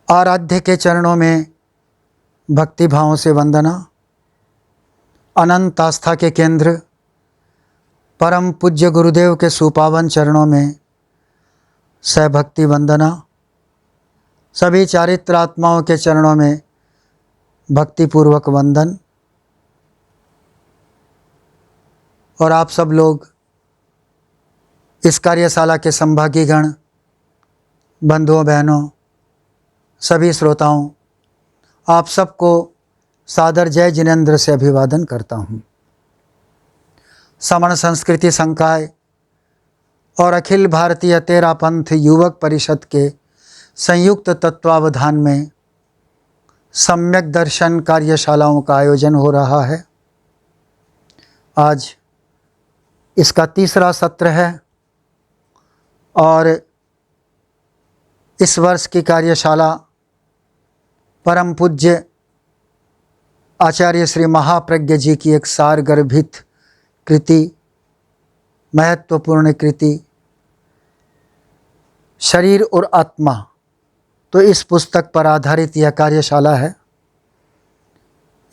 आराध्य के चरणों में भक्ति भावों से वंदना। अनंत आस्था के केंद्र परम पूज्य गुरुदेव के सुपावन चरणों में सहभक्ति वंदना। सभी चारित्र आत्माओं के चरणों में भक्तिपूर्वक वंदन। और आप सब लोग इस कार्यशाला के संभागीगण, बंधुओं बहनों, सभी श्रोताओं, आप सबको सादर जय जिनेंद्र से अभिवादन करता हूँ। समण संस्कृति संकाय और अखिल भारतीय तेरा पंथ युवक परिषद के संयुक्त तत्वावधान में सम्यक दर्शन कार्यशालाओं का आयोजन हो रहा है। आज इसका तीसरा सत्र है और इस वर्ष की कार्यशाला परम पूज्य आचार्य श्री महाप्रज्ञ जी की एक सारगर्भित कृति, महत्वपूर्ण कृति शरीर और आत्मा, तो इस पुस्तक पर आधारित यह कार्यशाला है।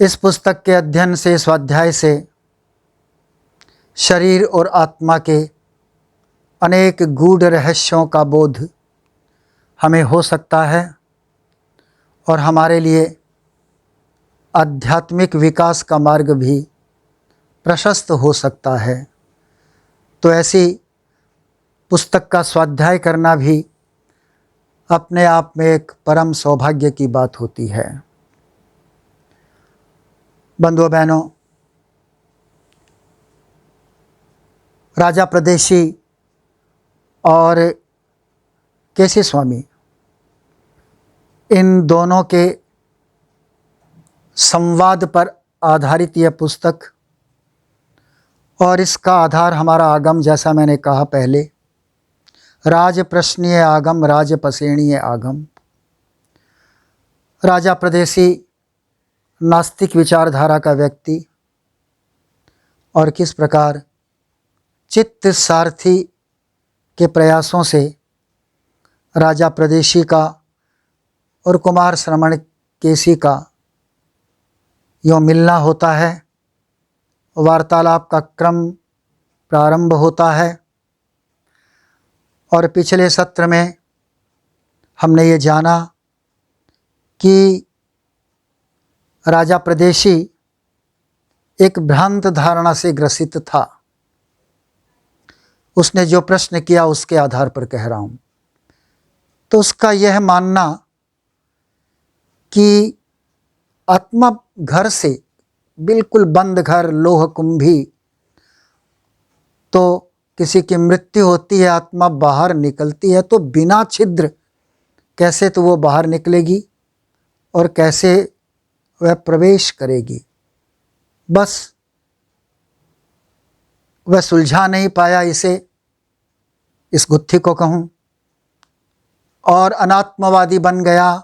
इस पुस्तक के अध्ययन से, स्वाध्याय से शरीर और आत्मा के अनेक गूढ़ रहस्यों का बोध हमें हो सकता है और हमारे लिए आध्यात्मिक विकास का मार्ग भी प्रशस्त हो सकता है। तो ऐसी पुस्तक का स्वाध्याय करना भी अपने आप में एक परम सौभाग्य की बात होती है। बंधुओं बहनों, राजा प्रदेशी और केसी स्वामी, इन दोनों के संवाद पर आधारित यह पुस्तक, और इसका आधार हमारा आगम, जैसा मैंने कहा पहले, राज प्रश्नीय आगम, राज पसेणीय आगम। राजा प्रदेशी नास्तिक विचारधारा का व्यक्ति और किस प्रकार चित्त सारथी के प्रयासों से राजा प्रदेशी का और कुमार श्रवण केसी का यों मिलना होता है, वार्तालाप का क्रम प्रारंभ होता है। और पिछले सत्र में हमने ये जाना कि राजा प्रदेशी एक भ्रांत धारणा से ग्रसित था। उसने जो प्रश्न किया उसके आधार पर कह रहा हूँ। तो उसका यह मानना कि आत्मा घर से बिल्कुल बंद घर, लोह कुंभी, तो किसी की मृत्यु होती है, आत्मा बाहर निकलती है, तो बिना छिद्र कैसे तो वो बाहर निकलेगी और कैसे वह प्रवेश करेगी, बस वह सुलझा नहीं पाया इस गुत्थी को कहूँ, और अनात्मवादी बन गया,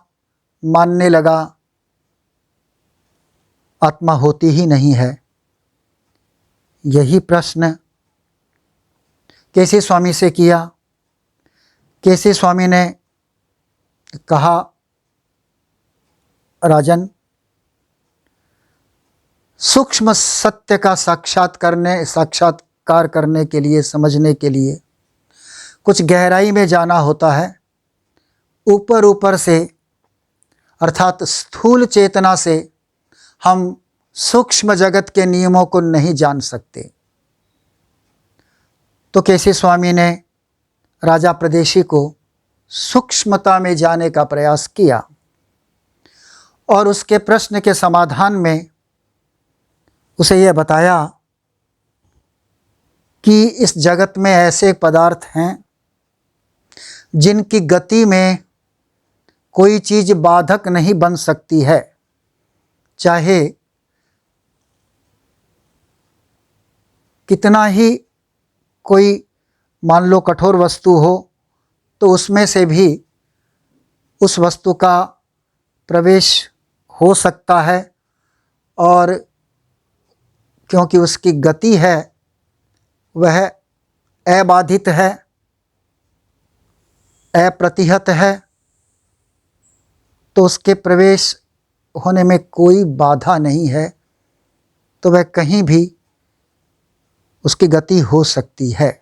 मानने लगा आत्मा होती ही नहीं है। यही प्रश्न केसी स्वामी से किया। केसी स्वामी ने कहा, राजन, सूक्ष्म सत्य का साक्षात्कार करने के लिए, समझने के लिए कुछ गहराई में जाना होता है। ऊपर ऊपर से अर्थात स्थूल चेतना से हम सूक्ष्म जगत के नियमों को नहीं जान सकते। तो केसी स्वामी ने राजा प्रदेशी को सूक्ष्मता में जाने का प्रयास किया और उसके प्रश्न के समाधान में उसे यह बताया कि इस जगत में ऐसे पदार्थ हैं जिनकी गति में कोई चीज़ बाधक नहीं बन सकती है। चाहे कितना ही कोई मान लो कठोर वस्तु हो, तो उसमें से भी उस वस्तु का प्रवेश हो सकता है, और क्योंकि उसकी गति है वह अबाधित है, अप्रतिहत है, तो उसके प्रवेश होने में कोई बाधा नहीं है, तो वह कहीं भी उसकी गति हो सकती है।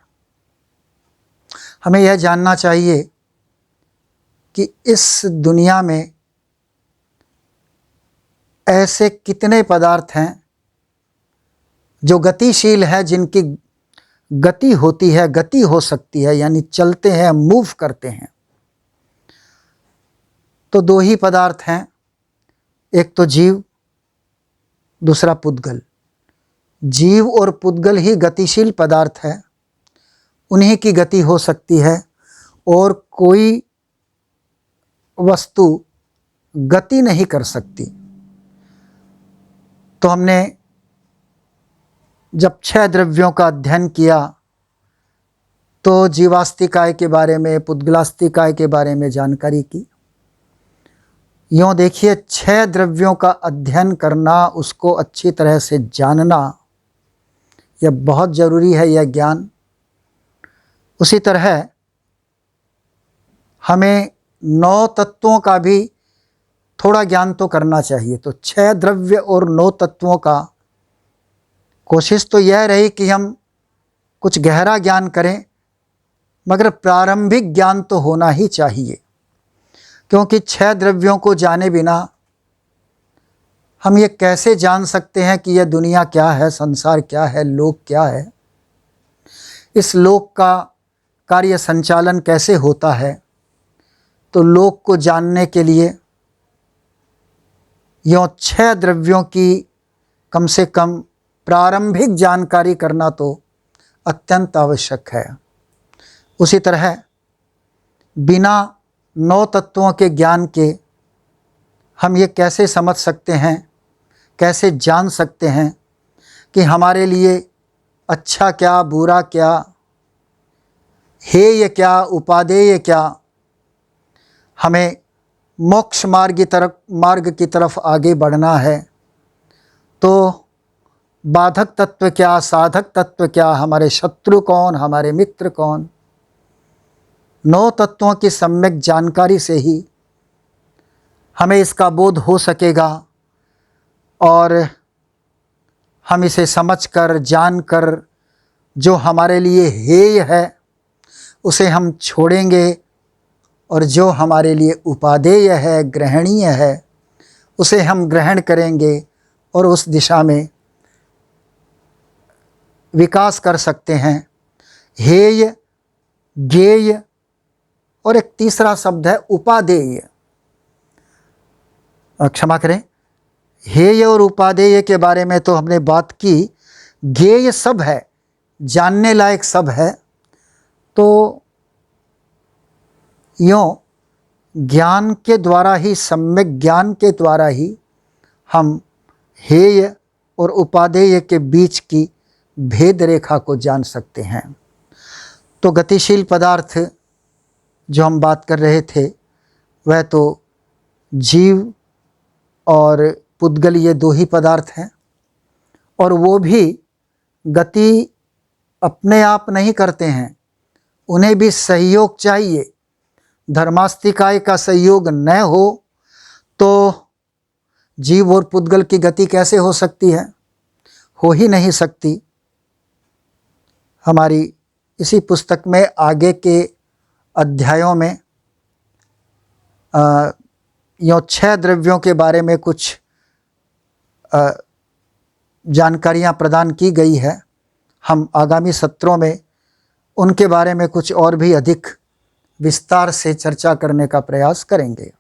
हमें यह जानना चाहिए कि इस दुनिया में ऐसे कितने पदार्थ हैं जो गतिशील है, जिनकी गति होती है, गति हो सकती है, यानी चलते हैं, मूव करते हैं। तो दो ही पदार्थ हैं, एक तो जीव, दूसरा पुद्गल। जीव और पुद्गल ही गतिशील पदार्थ है, उन्हीं की गति हो सकती है, और कोई वस्तु गति नहीं कर सकती। तो हमने जब 6 द्रव्यों का अध्ययन किया तो जीवास्तिकाय के बारे में, पुद्गलास्तिकाय के बारे में जानकारी की। यूँ देखिए, 6 द्रव्यों का अध्ययन करना, उसको अच्छी तरह से जानना, यह बहुत ज़रूरी है, यह ज्ञान। उसी तरह हमें 9 तत्वों का भी थोड़ा ज्ञान तो करना चाहिए। तो 6 द्रव्य और 9 तत्वों का कोशिश तो यह रही कि हम कुछ गहरा ज्ञान करें, मगर प्रारंभिक ज्ञान तो होना ही चाहिए, क्योंकि 6 द्रव्यों को जाने बिना हम ये कैसे जान सकते हैं कि यह दुनिया क्या है, संसार क्या है, लोक क्या है, इस लोक का कार्य संचालन कैसे होता है। तो लोक को जानने के लिए यूँ 6 द्रव्यों की कम से कम प्रारंभिक जानकारी करना तो अत्यंत आवश्यक है। उसी तरह बिना 9 तत्वों के ज्ञान के हम ये कैसे समझ सकते हैं, कैसे जान सकते हैं कि हमारे लिए अच्छा क्या, बुरा क्या, हेय क्या, उपादेय क्या, हमें मोक्ष मार्ग की तरफ आगे बढ़ना है तो बाधक तत्व क्या, साधक तत्व क्या, हमारे शत्रु कौन, हमारे मित्र कौन। 9 तत्वों की सम्यक जानकारी से ही हमें इसका बोध हो सकेगा, और हम इसे समझकर, जानकर, जो हमारे लिए हेय है उसे हम छोड़ेंगे, और जो हमारे लिए उपादेय है, ग्रहणीय है, उसे हम ग्रहण करेंगे और उस दिशा में विकास कर सकते हैं। हेय, ज्ञेय, और एक तीसरा शब्द है उपादेय। क्षमा करें, हेय और उपादेय के बारे में तो हमने बात की। ज्ञेय सब है, जानने लायक सब है। तो यूँ ज्ञान के द्वारा ही, सम्यक ज्ञान के द्वारा ही हम हेय और उपादेय के बीच की भेद रेखा को जान सकते हैं। तो गतिशील पदार्थ जो हम बात कर रहे थे, वह तो जीव और पुद्गल, ये 2 ही पदार्थ हैं, और वो भी गति अपने आप नहीं करते हैं, उन्हें भी सहयोग चाहिए। धर्मास्तिकाय का सहयोग न हो तो जीव और पुद्गल की गति कैसे हो सकती है? हो ही नहीं सकती। हमारी इसी पुस्तक में आगे के अध्यायों में यूँ 6 द्रव्यों के बारे में कुछ जानकारियाँ प्रदान की गई है। हम आगामी सत्रों में उनके बारे में कुछ और भी अधिक विस्तार से चर्चा करने का प्रयास करेंगे।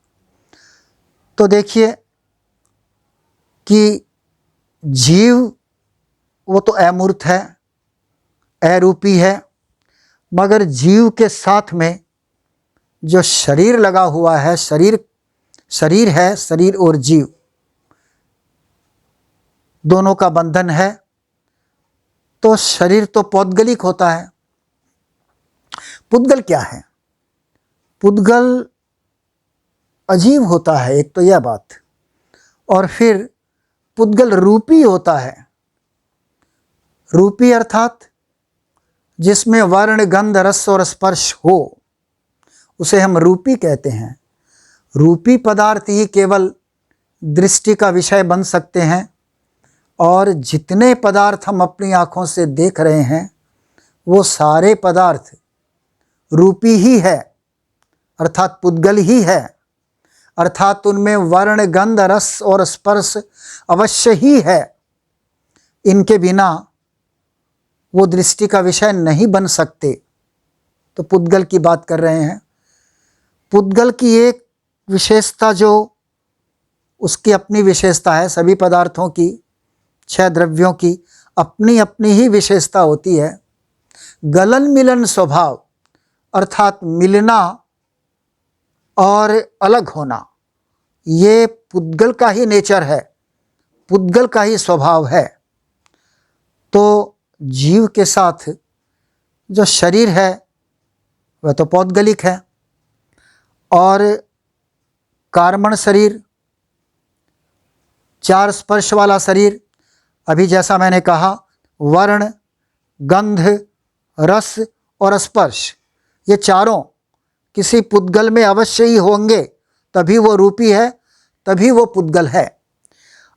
तो देखिए कि जीव वो तो अमूर्त है, अरूपी है, मगर जीव के साथ में जो शरीर लगा हुआ है, शरीर है, शरीर और जीव दोनों का बंधन है। तो शरीर तो पौद्गलिक होता है। पुद्गल क्या है? पुद्गल अजीब होता है, एक तो यह बात, और फिर पुद्गल रूपी होता है। रूपी अर्थात जिसमें वर्ण, गंध, रस और स्पर्श हो, उसे हम रूपी कहते हैं। रूपी पदार्थ ही केवल दृष्टि का विषय बन सकते हैं, और जितने पदार्थ हम अपनी आँखों से देख रहे हैं वो सारे पदार्थ रूपी ही है, अर्थात पुद्गल ही है, अर्थात उनमें वर्ण, गंध, रस और स्पर्श अवश्य ही है। इनके बिना वो दृष्टि का विषय नहीं बन सकते। तो पुद्गल की बात कर रहे हैं। पुद्गल की एक विशेषता, जो उसकी अपनी विशेषता है, सभी पदार्थों की, 6 द्रव्यों की अपनी अपनी ही विशेषता होती है। गलन मिलन स्वभाव, अर्थात मिलना और अलग होना, ये पुद्गल का ही नेचर है, पुद्गल का ही स्वभाव है। तो जीव के साथ जो शरीर है वह तो पौद्गलिक है, और कार्मण शरीर, 4 स्पर्श वाला शरीर, अभी जैसा मैंने कहा वर्ण, गंध, रस और स्पर्श, ये चारों किसी पुद्गल में अवश्य ही होंगे, तभी वो रूपी है, तभी वो पुद्गल है।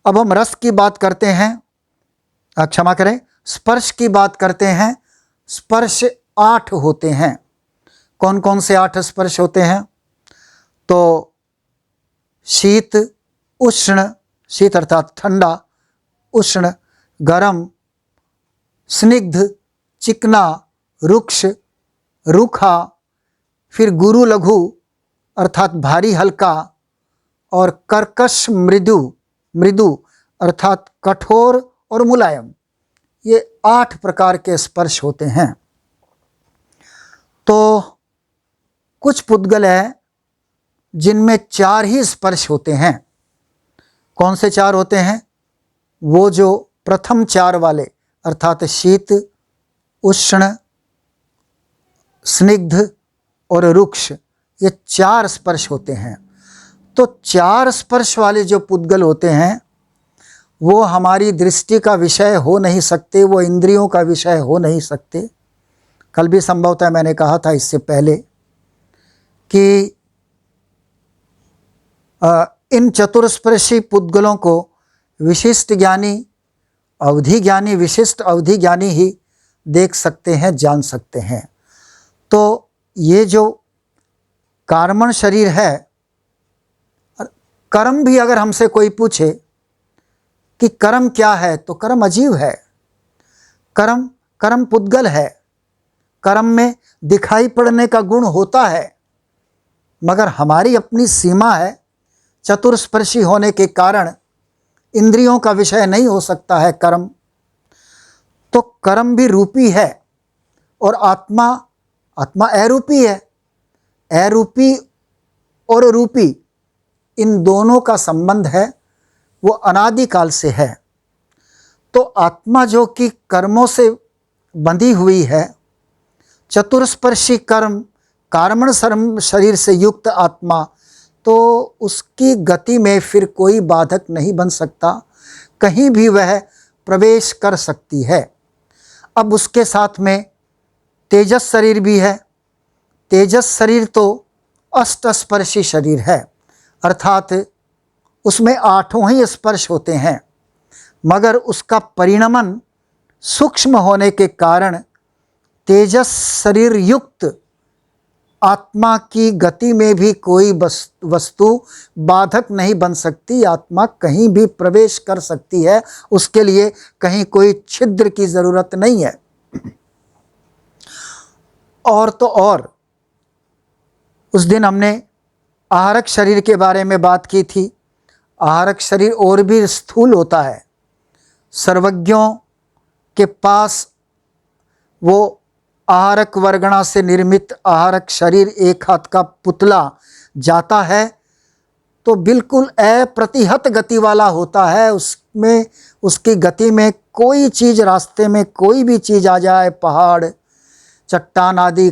अब हम रस की बात करते हैं, क्षमा करें, स्पर्श की बात करते हैं। स्पर्श 8 होते हैं। कौन कौन से 8 स्पर्श होते हैं? तो शीत, उष्ण, शीत अर्थात ठंडा, उष्ण, गरम, स्निग्ध, चिकना, रुक्ष, रूखा, फिर गुरु लघु अर्थात भारी हल्का, और कर्कश मृदु, मृदु अर्थात कठोर और मुलायम। ये 8 प्रकार के स्पर्श होते हैं। तो कुछ पुद्गल है जिनमें 4 ही स्पर्श होते हैं। कौन से 4 होते हैं? वो जो प्रथम 4 वाले, अर्थात शीत, उष्ण, स्निग्ध और रुक्ष, ये 4 स्पर्श होते हैं। तो 4 स्पर्श वाले जो पुद्गल होते हैं वो हमारी दृष्टि का विषय हो नहीं सकते, वो इंद्रियों का विषय हो नहीं सकते। कल भी संभवतः मैंने कहा था इससे पहले कि इन चतुर्स्पर्शी पुद्गलों को विशिष्ट ज्ञानी, अवधि ज्ञानी, विशिष्ट अवधि ज्ञानी ही देख सकते हैं, जान सकते हैं। तो ये जो कार्मण शरीर है, कर्म भी अगर हमसे कोई पूछे कि कर्म क्या है, तो कर्म अजीब है। कर्म पुद्गल है। कर्म में दिखाई पड़ने का गुण होता है, मगर हमारी अपनी सीमा है। चतुर्स्पर्शी होने के कारण इंद्रियों का विषय नहीं हो सकता है कर्म। तो कर्म भी रूपी है, और आत्मा अरूपी है। अरूपी और रूपी, इन दोनों का संबंध है, वो अनादिकाल से है। तो आत्मा जो कि कर्मों से बंधी हुई है, चतुर्स्पर्शी कर्म, कार्मण शरीर से युक्त आत्मा, तो उसकी गति में फिर कोई बाधक नहीं बन सकता, कहीं भी वह प्रवेश कर सकती है। अब उसके साथ में तेजस शरीर भी है। तेजस शरीर तो अष्टस्पर्शी शरीर है, अर्थात उसमें 8 ही स्पर्श होते हैं, मगर उसका परिणमन सूक्ष्म होने के कारण तेजस शरीर युक्त आत्मा की गति में भी कोई वस्तु बाधक नहीं बन सकती। आत्मा कहीं भी प्रवेश कर सकती है, उसके लिए कहीं कोई छिद्र की ज़रूरत नहीं है। और तो और उस दिन हमने आहारक शरीर के बारे में बात की थी। आहारक शरीर और भी स्थूल होता है। सर्वज्ञों के पास वो आहारक वर्गणा से निर्मित आहारक शरीर, एक हाथ का पुतला जाता है तो बिल्कुल अप्रतिहत गति वाला होता है। उसमें, उसकी गति में कोई चीज़, रास्ते में कोई भी चीज़ आ जाए, पहाड़, चट्टान आदि,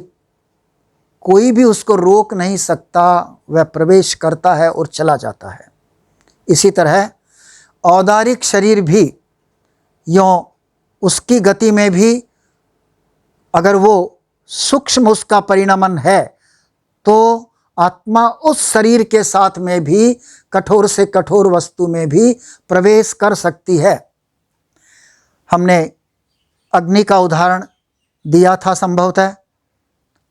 कोई भी उसको रोक नहीं सकता। वह प्रवेश करता है और चला जाता है। इसी तरह औदारिक शरीर भी यों, उसकी गति में भी अगर वो सूक्ष्म उसका परिणमन है तो आत्मा उस शरीर के साथ में भी कठोर से कठोर वस्तु में भी प्रवेश कर सकती है। हमने अग्नि का उदाहरण दिया था। संभवतः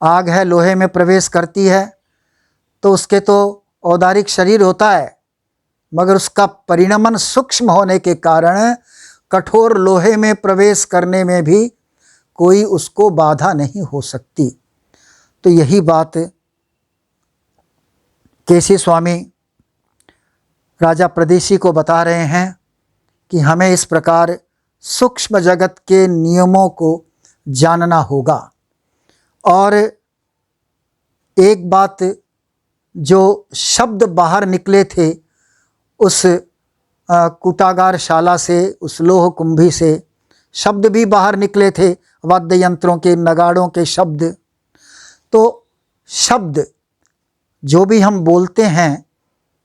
आग है, लोहे में प्रवेश करती है तो उसके तो औदारिक शरीर होता है, मगर उसका परिणमन सूक्ष्म होने के कारण कठोर लोहे में प्रवेश करने में भी कोई उसको बाधा नहीं हो सकती। तो यही बात केसी स्वामी राजा प्रदेशी को बता रहे हैं कि हमें इस प्रकार सूक्ष्म जगत के नियमों को जानना होगा। और एक बात, जो शब्द बाहर निकले थे उस कूटागारशाला से, उस लोह कुंभी से शब्द भी बाहर निकले थे, वाद्य यंत्रों के, नगाड़ों के शब्द। तो शब्द जो भी हम बोलते हैं,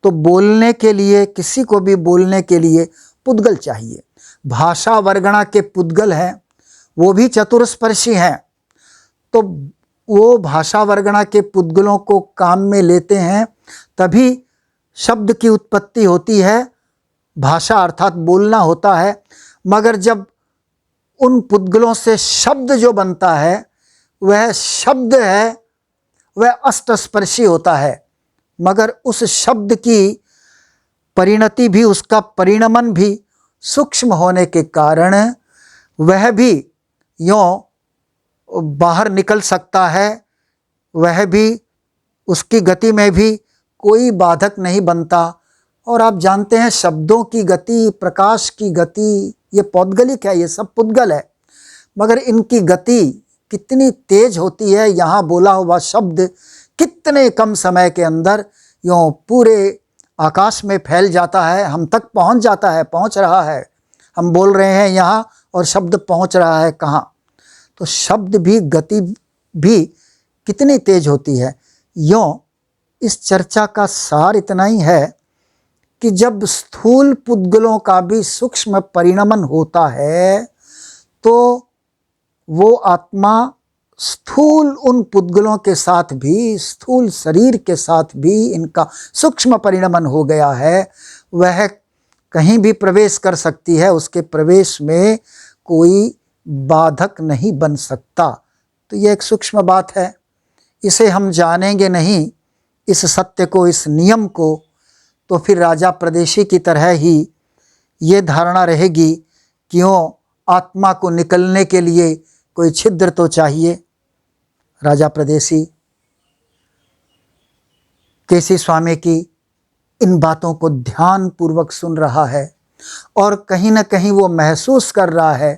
तो बोलने के लिए, किसी को भी बोलने के लिए पुद्गल चाहिए। भाषा वर्गणा के पुद्गल हैं, वो भी चतुर्स्पर्शी हैं। तो वो भाषा वर्गणा के पुद्गलों को काम में लेते हैं, तभी शब्द की उत्पत्ति होती है। भाषा अर्थात बोलना होता है। मगर जब उन पुद्गलों से शब्द जो बनता है, वह शब्द है, वह अष्टस्पर्शी होता है। मगर उस शब्द की परिणति भी, उसका परिणमन भी सूक्ष्म होने के कारण वह भी यों बाहर निकल सकता है। वह भी, उसकी गति में भी कोई बाधक नहीं बनता। और आप जानते हैं शब्दों की गति, प्रकाश की गति, ये पौद्गलिक है, ये सब पुद्गल है, मगर इनकी गति कितनी तेज होती है। यहाँ बोला हुआ शब्द कितने कम समय के अंदर यूँ पूरे आकाश में फैल जाता है, हम तक पहुँच जाता है, पहुँच रहा है। हम बोल रहे हैं यहाँ और शब्द पहुँच रहा है कहाँ। तो शब्द भी, गति भी कितनी तेज होती है। यूँ इस चर्चा का सार इतना ही है कि जब स्थूल पुद्गलों का भी सूक्ष्म परिणमन होता है, तो वो आत्मा स्थूल उन पुद्गलों के साथ भी, स्थूल शरीर के साथ भी इनका सूक्ष्म परिणमन हो गया है। वह कहीं भी प्रवेश कर सकती है, उसके प्रवेश में कोई बाधक नहीं बन सकता। तो यह एक सूक्ष्म बात है। इसे हम जानेंगे नहीं, इस सत्य को, इस नियम को, तो फिर राजा प्रदेशी की तरह ही ये धारणा रहेगी कि क्यों आत्मा को निकलने के लिए कोई छिद्र तो चाहिए। राजा प्रदेशी केसी स्वामी की इन बातों को ध्यान पूर्वक सुन रहा है और कहीं न कहीं वो महसूस कर रहा है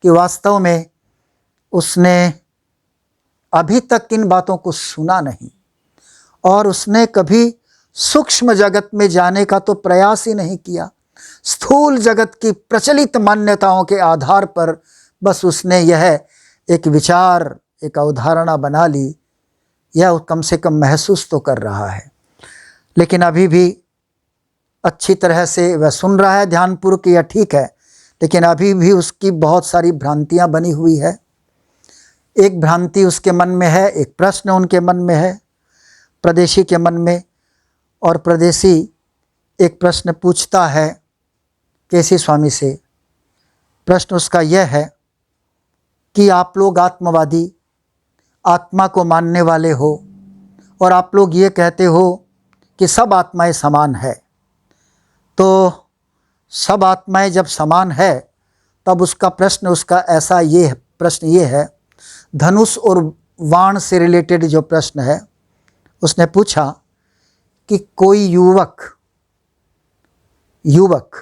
कि वास्तव में उसने अभी तक इन बातों को सुना नहीं और उसने कभी सूक्ष्म जगत में जाने का तो प्रयास ही नहीं किया। स्थूल जगत की प्रचलित मान्यताओं के आधार पर बस उसने यह एक विचार, एक अवधारणा बना ली। यह कम से कम महसूस तो कर रहा है, लेकिन अभी भी अच्छी तरह से वह सुन रहा है ध्यानपूर्वक, यह ठीक है, लेकिन अभी भी उसकी बहुत सारी भ्रांतियां बनी हुई है। एक भ्रांति उसके मन में है, एक प्रश्न उनके मन में है, प्रदेशी के मन में। और प्रदेशी एक प्रश्न पूछता है केसी स्वामी से। प्रश्न उसका यह है कि आप लोग आत्मवादी, आत्मा को मानने वाले हो और आप लोग ये कहते हो कि सब आत्माएं समान है। तो सब आत्माएं जब समान है, तब उसका प्रश्न, उसका ऐसा ये प्रश्न ये है, धनुष और बाण से रिलेटेड जो प्रश्न है, उसने पूछा कि कोई युवक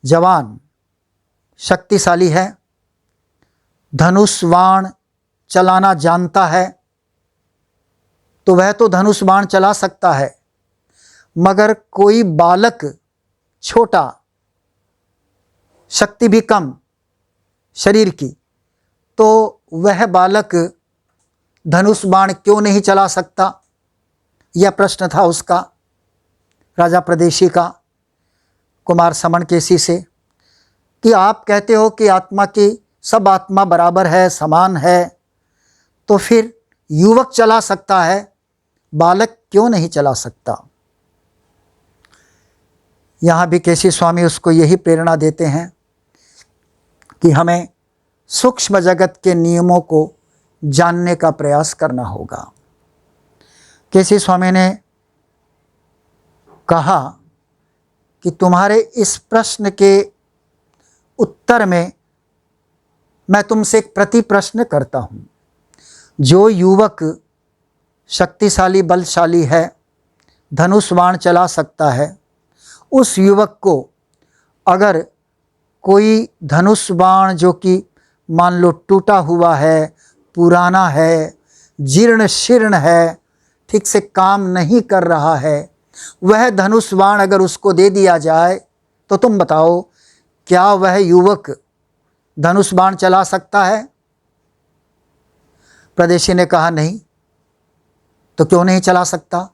जवान शक्तिशाली है, धनुष बाण चलाना जानता है, तो वह तो धनुष बाण चला सकता है, मगर कोई बालक छोटा, शक्ति भी कम शरीर की, तो वह बालक धनुष बाण क्यों नहीं चला सकता? यह प्रश्न था उसका, राजा प्रदेशी का कुमार समन केसी से, कि आप कहते हो कि आत्मा की, सब आत्मा बराबर है, समान है, तो फिर युवक चला सकता है बालक क्यों नहीं चला सकता? यहाँ भी केसी स्वामी उसको यही प्रेरणा देते हैं कि हमें सूक्ष्म जगत के नियमों को जानने का प्रयास करना होगा। केसी स्वामी ने कहा कि तुम्हारे इस प्रश्न के उत्तर में मैं तुमसे एक प्रति प्रश्न करता हूँ। जो युवक शक्तिशाली बलशाली है, धनुष बाण चला सकता है, उस युवक को अगर कोई धनुष बाण जो कि मान लो टूटा हुआ है, पुराना है, जीर्ण शीर्ण है, ठीक से काम नहीं कर रहा है, वह धनुष बाण अगर उसको दे दिया जाए तो तुम बताओ क्या वह युवक धनुष बाण चला सकता है? प्रदेशी ने कहा नहीं। तो क्यों नहीं चला सकता?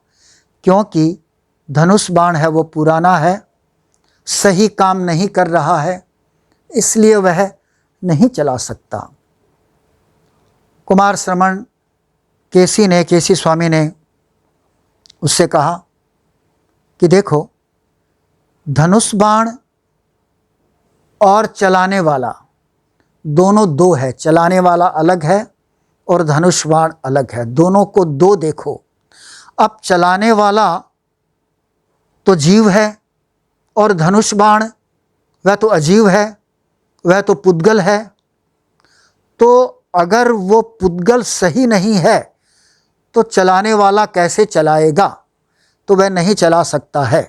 क्योंकि धनुष बाण है वो पुराना है, सही काम नहीं कर रहा है, इसलिए वह नहीं चला सकता। कुमार श्रवण केसी स्वामी ने उससे कहा कि देखो, धनुष बाण और चलाने वाला दोनों दो है। चलाने वाला अलग है और धनुष बाण अलग है, दोनों को दो देखो। अब चलाने वाला तो जीव है और धनुष बाण वह तो अजीव है, वह तो पुद्गल है। तो अगर वो पुद्गल सही नहीं है तो चलाने वाला कैसे चलाएगा? तो वह नहीं चला सकता है।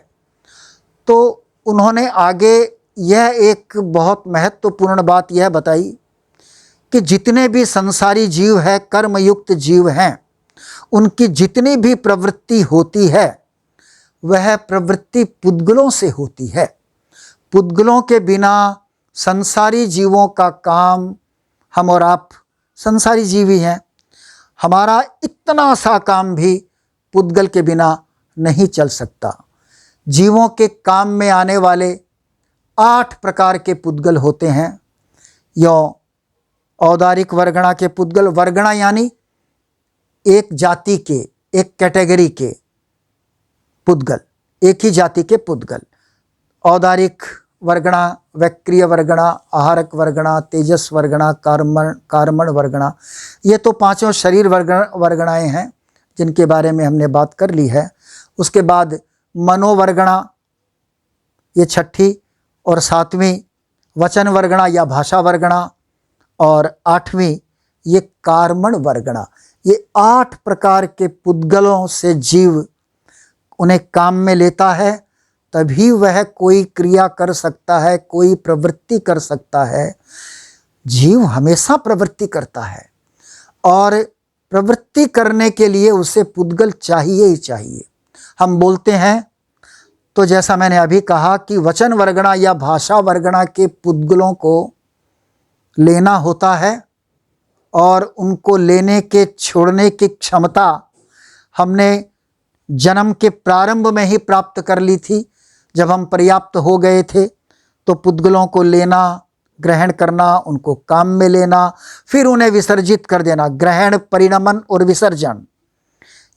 तो उन्होंने आगे यह एक बहुत महत्वपूर्ण बात यह बताई कि जितने भी संसारी जीव है, कर्मयुक्त जीव हैं, उनकी जितनी भी प्रवृत्ति होती है वह प्रवृत्ति पुद्गलों से होती है। पुद्गलों के बिना संसारी जीवों का काम, हम और आप संसारी जीव ही हैं, हमारा इतना सा काम भी पुद्गल के बिना नहीं चल सकता। जीवों के काम में आने वाले 8 प्रकार के पुद्गल होते हैं। यो औदारिक वर्गणा के पुद्गल, वर्गणा यानी एक जाति के, एक कैटेगरी के पुद्गल, एक ही जाति के पुद्गल। औदारिक वर्गणा, वैक्रिय वर्गणा, आहारक वर्गणा, तेजस वर्गणा, कार्मण वर्गणा, ये तो 5 शरीर वर्गणाएँ हैं जिनके बारे में हमने बात कर ली है। उसके बाद मनोवर्गणा, ये 6ठी और 7वीं वचन वर्गणा या भाषा वर्गणा, और 8वीं ये कार्मण वर्गणा। ये 8 प्रकार के पुद्गलों से जीव उन्हें काम में लेता है, तभी वह कोई क्रिया कर सकता है, कोई प्रवृत्ति कर सकता है। जीव हमेशा प्रवृत्ति करता है और प्रवृत्ति करने के लिए उसे पुद्गल चाहिए ही चाहिए। हम बोलते हैं तो जैसा मैंने अभी कहा कि वचन वर्गणा या भाषा वर्गणा के पुद्गलों को लेना होता है और उनको लेने के छोड़ने की क्षमता हमने जन्म के प्रारंभ में ही प्राप्त कर ली थी। जब हम पर्याप्त हो गए थे तो पुद्गलों को लेना, ग्रहण करना, उनको काम में लेना, फिर उन्हें विसर्जित कर देना। ग्रहण, परिणमन और विसर्जन,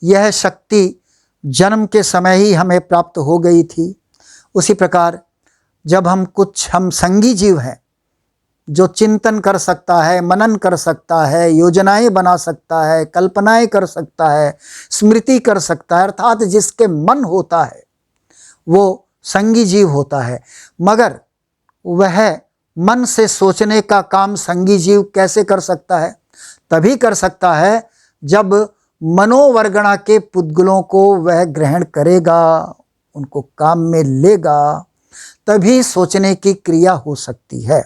यह शक्ति जन्म के समय ही हमें प्राप्त हो गई थी। उसी प्रकार जब हम संगी जीव हैं, जो चिंतन कर सकता है, मनन कर सकता है, योजनाएं बना सकता है, कल्पनाएं कर सकता है, स्मृति कर सकता है, अर्थात जिसके मन होता है वो संगी जीव होता है। मगर वह मन से सोचने का काम संगी जीव कैसे कर सकता है? तभी कर सकता है जब मनोवर्गणा के पुद्गलों को वह ग्रहण करेगा, उनको काम में लेगा, तभी सोचने की क्रिया हो सकती है।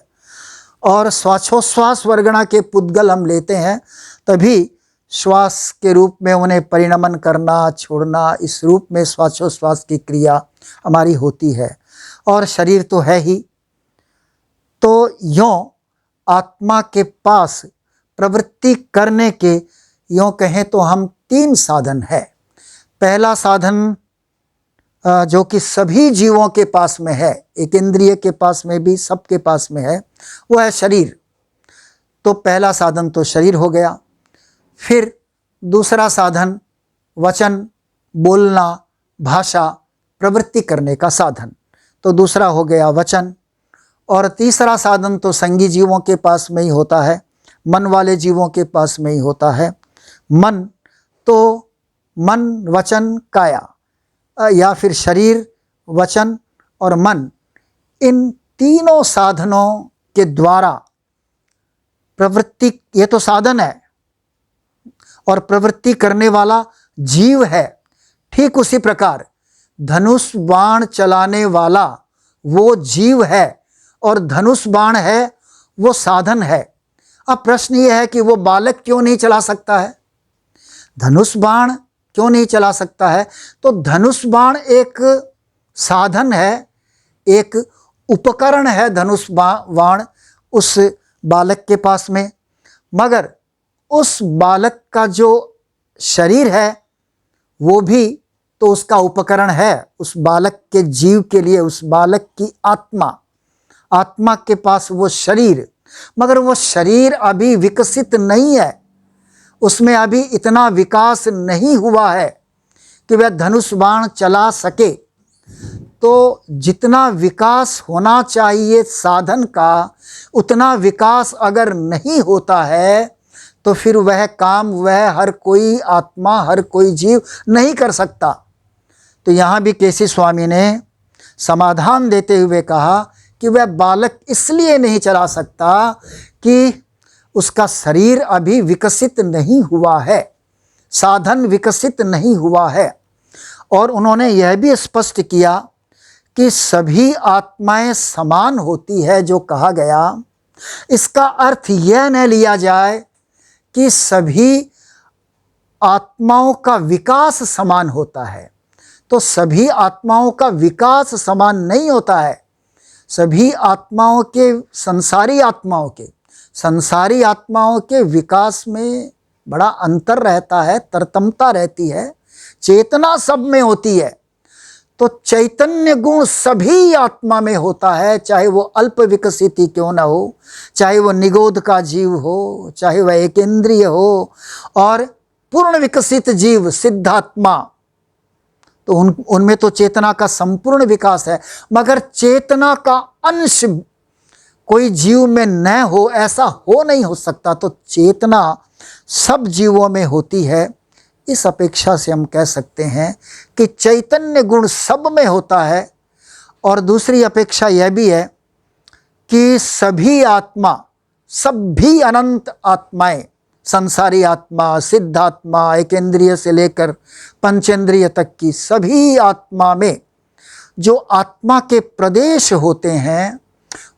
और श्वासोश्वास वर्गणा के पुद्गल हम लेते हैं, तभी श्वास के रूप में उन्हें परिणमन करना, छोड़ना, इस रूप में श्वासोश्वास की क्रिया हमारी होती है। और शरीर तो है ही। तो यों आत्मा के पास प्रवृत्ति करने के, यों कहें तो हम 3 साधन है। पहला साधन जो कि सभी जीवों के पास में है, एक इंद्रिय के पास में भी, सबके पास में है, वो है शरीर। तो पहला साधन तो शरीर हो गया। फिर दूसरा साधन वचन बोलना, भाषा, प्रवृत्ति करने का साधन। तो दूसरा हो गया वचन, और तीसरा साधन तो संगी जीवों के पास में ही होता है, मन वाले जीवों के पास में ही होता है। मन तो मन, वचन, काया या फिर शरीर, वचन और मन, इन तीनों साधनों के द्वारा प्रवृत्ति, ये तो साधन है और प्रवृत्ति करने वाला जीव है। ठीक उसी प्रकार धनुष बाण चलाने वाला वो जीव है और धनुष बाण है वो साधन है। अब प्रश्न ये है कि वो बालक क्यों नहीं चला सकता है, धनुष बाण क्यों नहीं चला सकता है? तो धनुष बाण एक साधन है, एक उपकरण है धनुष बाण उस बालक के पास में, मगर उस बालक का जो शरीर है वो भी तो उसका उपकरण है। उस बालक के जीव के लिए उस बालक की आत्मा के पास वो शरीर, मगर वो शरीर अभी विकसित नहीं है, उसमें अभी इतना विकास नहीं हुआ है कि वह धनुष बाण चला सके। तो जितना विकास होना चाहिए साधन का, उतना विकास अगर नहीं होता है तो फिर वह काम वह हर कोई आत्मा, हर कोई जीव नहीं कर सकता। तो यहाँ भी केसी स्वामी ने समाधान देते हुए कहा कि वह बालक इसलिए नहीं चला सकता कि उसका शरीर अभी विकसित नहीं हुआ है, साधन विकसित नहीं हुआ है। और उन्होंने यह भी स्पष्ट किया कि सभी आत्माएं समान होती है जो कहा गया, इसका अर्थ यह न लिया जाए कि सभी आत्माओं का विकास समान होता है। तो सभी आत्माओं का विकास समान नहीं होता है। सभी आत्माओं के, संसारी आत्माओं के विकास में बड़ा अंतर रहता है, तरतमता रहती है, चेतना सब में होती है। तो चैतन्य गुण सभी आत्मा में होता है, चाहे वो अल्प विकसित ही क्यों ना हो, चाहे वो निगोद का जीव हो, चाहे वह एकेंद्रिय हो, और पूर्ण विकसित जीव सिद्धात्मा, तो उनमें तो चेतना का संपूर्ण विकास है। मगर चेतना का अंश कोई जीव में न हो, ऐसा हो नहीं हो सकता। तो चेतना सब जीवों में होती है। इस अपेक्षा से हम कह सकते हैं कि चैतन्य गुण सब में होता है। और दूसरी अपेक्षा यह भी है कि सभी आत्मा, सभी अनंत आत्माएं, संसारी आत्मा, सिद्धात्मा, एकेंद्रिय से लेकर पंचेंद्रिय तक की सभी आत्मा में जो आत्मा के प्रदेश होते हैं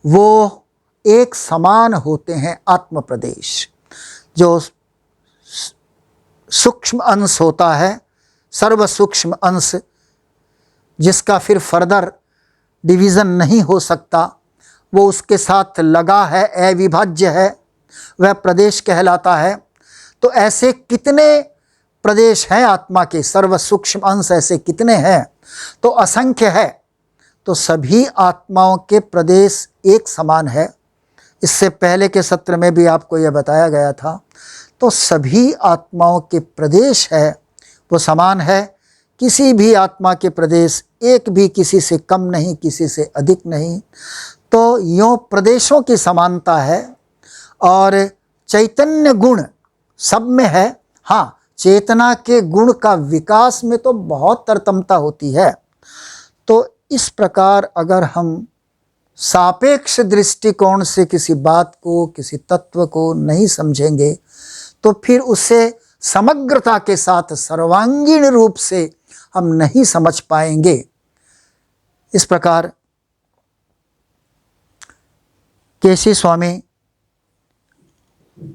वो एक समान होते हैं। आत्म प्रदेश जो सूक्ष्म अंश होता है, सर्व सूक्ष्म अंश, जिसका फिर फर्दर डिवीज़न नहीं हो सकता, वो उसके साथ लगा है, अविभाज्य है, वह प्रदेश कहलाता है। तो ऐसे कितने प्रदेश हैं आत्मा के, सर्व सूक्ष्म अंश ऐसे कितने हैं? तो असंख्य है। तो सभी आत्माओं के प्रदेश एक समान है। इससे पहले के सत्र में भी आपको यह बताया गया था। तो सभी आत्माओं के प्रदेश है वो समान है। किसी भी आत्मा के प्रदेश एक भी किसी से कम नहीं, किसी से अधिक नहीं। तो यों प्रदेशों की समानता है और चैतन्य गुण सब में है। हाँ, चेतना के गुण का विकास में तो बहुत तरतमता होती है। तो इस प्रकार अगर हम सापेक्ष दृष्टिकोण से किसी बात को, किसी तत्व को नहीं समझेंगे तो फिर उसे समग्रता के साथ सर्वांगीण रूप से हम नहीं समझ पाएंगे। इस प्रकार केसी स्वामी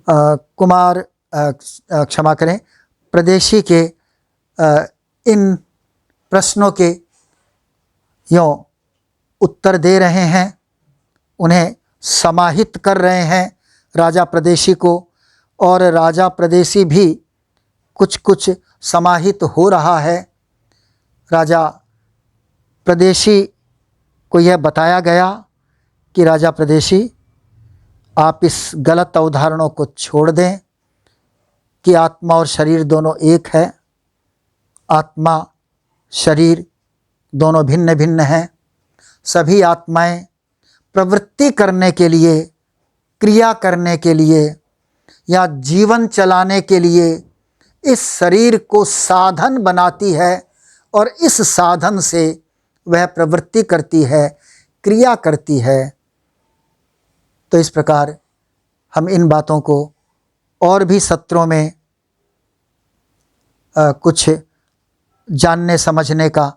कुमार क्षमा करें, प्रदेशी के इन प्रश्नों के यों उत्तर दे रहे हैं, उन्हें समाहित कर रहे हैं राजा प्रदेशी को, और राजा प्रदेशी भी कुछ कुछ समाहित हो रहा है। राजा प्रदेशी को यह बताया गया कि राजा प्रदेशी, आप इस गलत अवधारणों को छोड़ दें कि आत्मा और शरीर दोनों एक है। आत्मा शरीर दोनों भिन्न भिन्न हैं। सभी आत्माएं प्रवृत्ति करने के लिए, क्रिया करने के लिए या जीवन चलाने के लिए इस शरीर को साधन बनाती है और इस साधन से वह प्रवृत्ति करती है, क्रिया करती है। तो इस प्रकार हम इन बातों को और भी सत्रों में कुछ जानने समझने का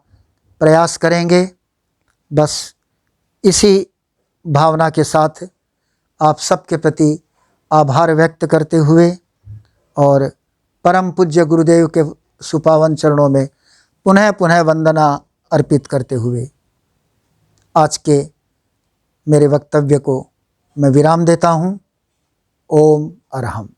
प्रयास करेंगे। बस इसी भावना के साथ आप सबके प्रति आभार व्यक्त करते हुए और परम पूज्य गुरुदेव के सुपावन चरणों में पुनः पुनः वंदना अर्पित करते हुए आज के मेरे वक्तव्य को मैं विराम देता हूँ। ओम अरहम।